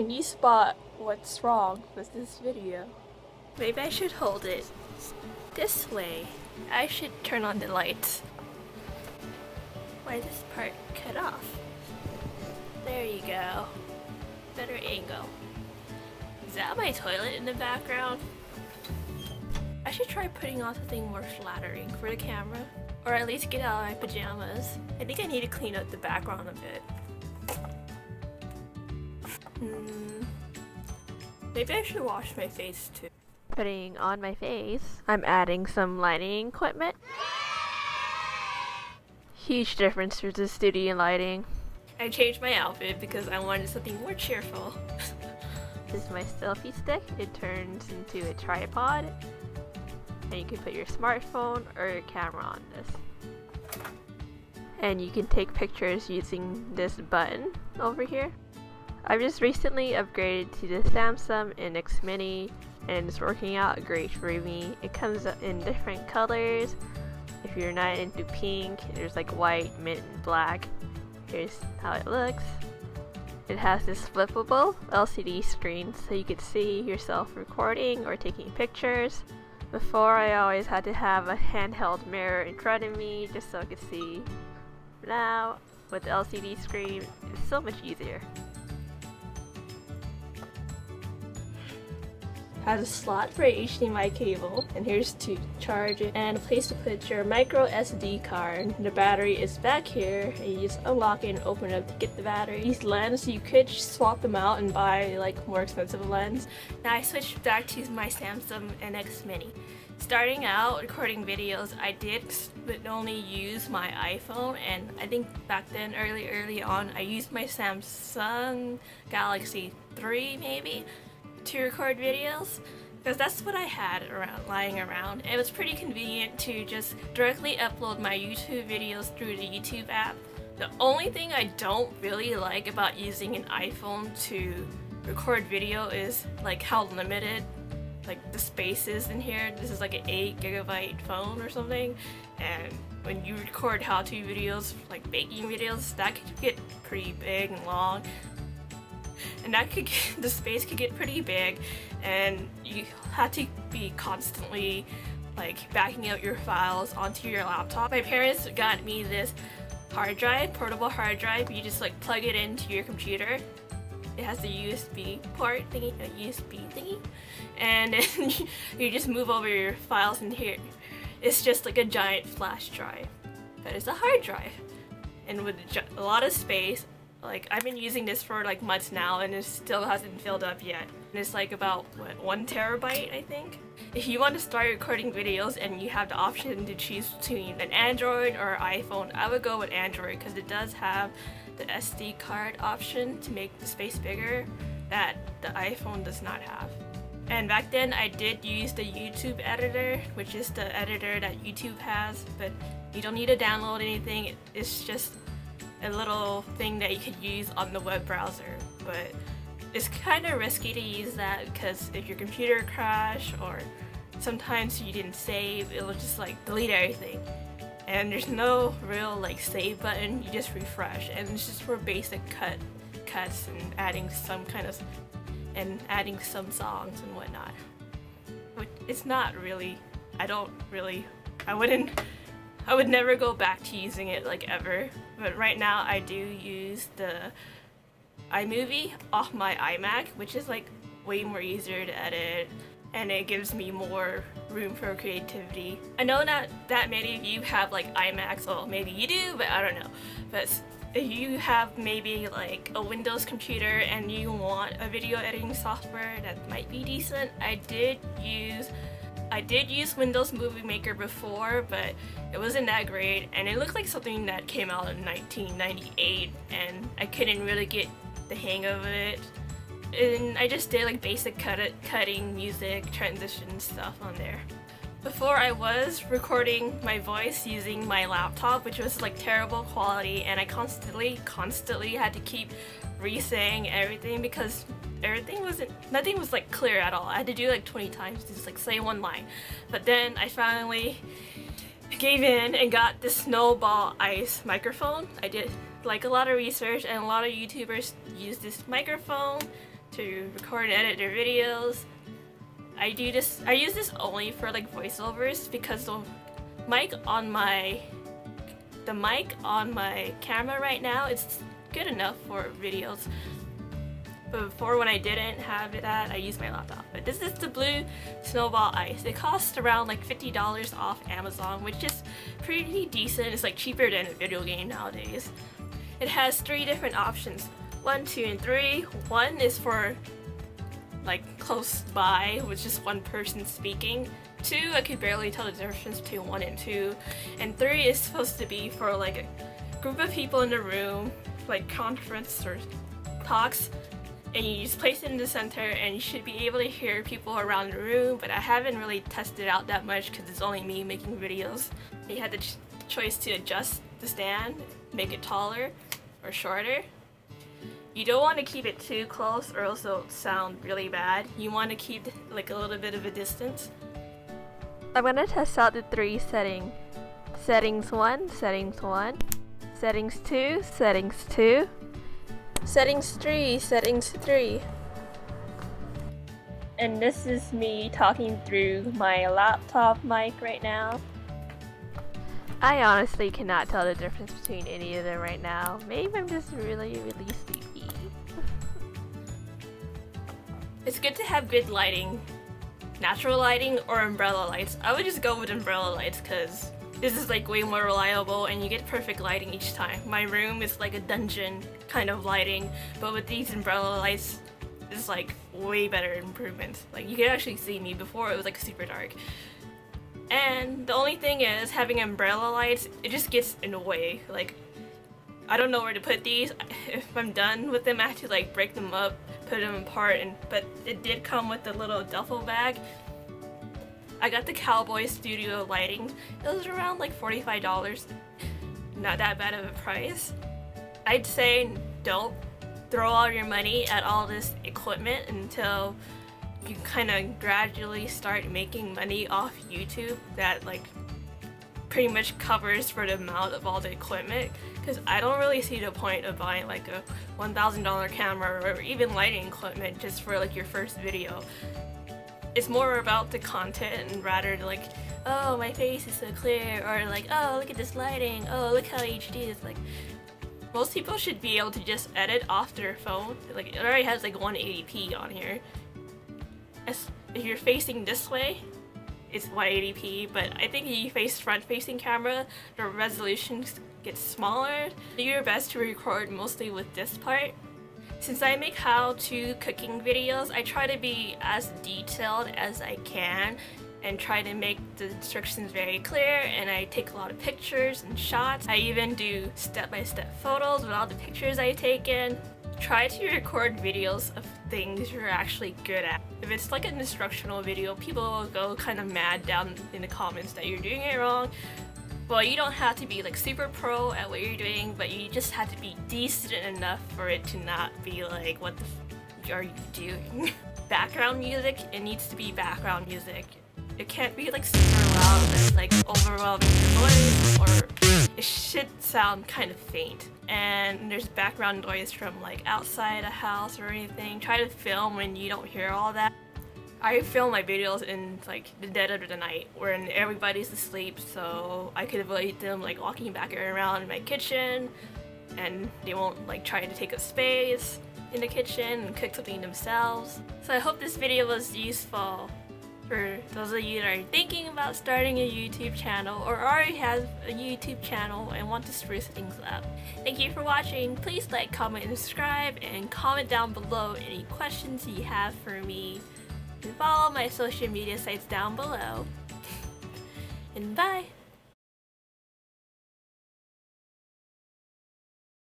finally spot what's wrong with this video. Maybe I should hold it this way. I should turn on the lights. Why is this part cut off? There you go. Better angle. Is that my toilet in the background? I should try putting on something more flattering for the camera. Or at least get out of my pajamas. I think I need to clean up the background a bit. Maybe I should wash my face too. Putting on my face, I'm adding some lighting equipment. Huge difference for the studio lighting. I changed my outfit because I wanted something more cheerful. This is my selfie stick. It turns into a tripod. And you can put your smartphone or your camera on this. And you can take pictures using this button over here. I've just recently upgraded to the Samsung NX Mini and it's working out great for me. It comes in different colors. If you're not into pink, there's like white, mint, and black. Here's how it looks. It has this flippable LCD screen so you could see yourself recording or taking pictures. Before, I always had to have a handheld mirror in front of me just so I could see. Now, with the LCD screen, it's so much easier. Has a slot for HDMI cable, and here's to charge it, and a place to put your micro SD card. The battery is back here, and you just unlock it and open it up to get the battery. These lenses, you could swap them out and buy like more expensive lens. Now I switched back to my Samsung NX Mini. Starting out recording videos, I did but only use my iPhone, and I think back then early on I used my Samsung Galaxy 3 maybe to record videos because that's what I had lying around. It was pretty convenient to just directly upload my YouTube videos through the YouTube app. The only thing I don't really like about using an iPhone to record video is like how limited like the space is in here. This is like an 8GB phone or something, and when you record how-to videos like baking videos, that could get pretty big and long. And the space could get pretty big, and you have to be constantly like backing up your files onto your laptop. My parents got me this hard drive, portable hard drive. You just like plug it into your computer. It has the USB port thingy, a USB thingy, and then you just move over your files in here. It's just like a giant flash drive, but it's a hard drive, and with a lot of space. Like, I've been using this for like months now and it still hasn't filled up yet. And it's like about, what, 1 terabyte I think? If you want to start recording videos and you have the option to choose between an Android or iPhone, I would go with Android because it does have the SD card option to make the space bigger that the iPhone does not have. And back then I did use the YouTube editor, which is the editor that YouTube has, but you don't need to download anything. It's just a little thing that you could use on the web browser, but it's kind of risky to use that because if your computer crashes or sometimes you didn't save, it'll just like delete everything, and there's no real like save button. You just refresh, and it's just for basic cuts and adding some songs and whatnot. But it's not really, I would never go back to using it like ever, but right now I do use the iMovie off my iMac, which is like way more easier to edit, and it gives me more room for creativity. I know not that many of you have like iMacs, well maybe you do, but I don't know. But if you have maybe like a Windows computer and you want a video editing software that might be decent, I did use Windows Movie Maker before, but it wasn't that great, and it looked like something that came out in 1998, and I couldn't really get the hang of it. And I just did like basic cutting, music, transition stuff on there. Before, I was recording my voice using my laptop, which was like terrible quality, and I constantly had to keep re-saying everything because nothing was like clear at all. I had to do like 20 times to just like say one line. But then I finally gave in and got this Snowball Ice microphone. I did like a lot of research, and a lot of YouTubers use this microphone to record and edit their videos. I use this only for like voiceovers because the mic on my camera right now is good enough for videos. But before, when I didn't have that, I used my laptop. But this is the blue Snowball Ice. It costs around like $50 off Amazon, which is pretty decent. It's like cheaper than a video game nowadays. It has 3 different options. 1, 2, and 3. 1 is for like close by with just one person speaking. 2, I could barely tell the difference between 1 and 2. And 3 is supposed to be for like a group of people in the room, like conference or talks. And you just place it in the center and you should be able to hear people around the room, but I haven't really tested it out that much because it's only me making videos. You had the choice to adjust the stand, make it taller or shorter. You don't want to keep it too close or else it'll sound really bad. You want to keep like a little bit of a distance. I'm going to test out the 3 settings. Settings 1, Settings 1, Settings 2, Settings 2, Settings 3, Settings 3. And this is me talking through my laptop mic right now. I honestly cannot tell the difference between any of them right now. Maybe I'm just really sleepy. It's good to have good lighting. Natural lighting or umbrella lights. I would just go with umbrella lights because this is like way more reliable and you get perfect lighting each time. My room is like a dungeon kind of lighting, but with these umbrella lights, it's like way better improvements. Like you can actually see me. Before it was like super dark. And the only thing is, having umbrella lights, it just gets in the way. Like, I don't know where to put these. If I'm done with them, I have to like break them up, put them apart, but it did come with a little duffel bag. I got the Cowboy studio lighting. It was around like $45. Not that bad of a price. I'd say don't throw all your money at all this equipment until you kind of gradually start making money off YouTube that like pretty much covers for the amount of all the equipment, because I don't really see the point of buying like a $1,000 camera or even lighting equipment just for like your first video. It's more about the content and rather like, oh my face is so clear, or like, oh look at this lighting, oh look how HD it is. Like, most people should be able to just edit off their phone. Like, it already has like 180p on here. If you're facing this way, it's 180p, but I think if you face front-facing camera, the resolution gets smaller. Do your best to record mostly with this part. Since I make how-to cooking videos, I try to be as detailed as I can and try to make the instructions very clear, and I take a lot of pictures and shots. I even do step-by-step photos with all the pictures I've taken. Try to record videos of things you're actually good at. If it's like an instructional video, people will go kind of mad down in the comments that you're doing it wrong. Well, you don't have to be like super pro at what you're doing, but you just have to be decent enough for it to not be like, what the f are you doing? Background music, it needs to be background music. It can't be like super loud and like overwhelming your voice, or it should sound kind of faint. And there's background noise from like outside a house or anything. Try to film when you don't hear all that. I film my videos in like the dead of the night when everybody's asleep, so I could avoid them like walking back around in my kitchen and they won't like try to take up space in the kitchen and cook something themselves. So I hope this video was useful for those of you that are thinking about starting a YouTube channel or already have a YouTube channel and want to spruce things up. Thank you for watching. Please like, comment, and subscribe, and comment down below any questions you have for me. And follow my social media sites down below. And bye!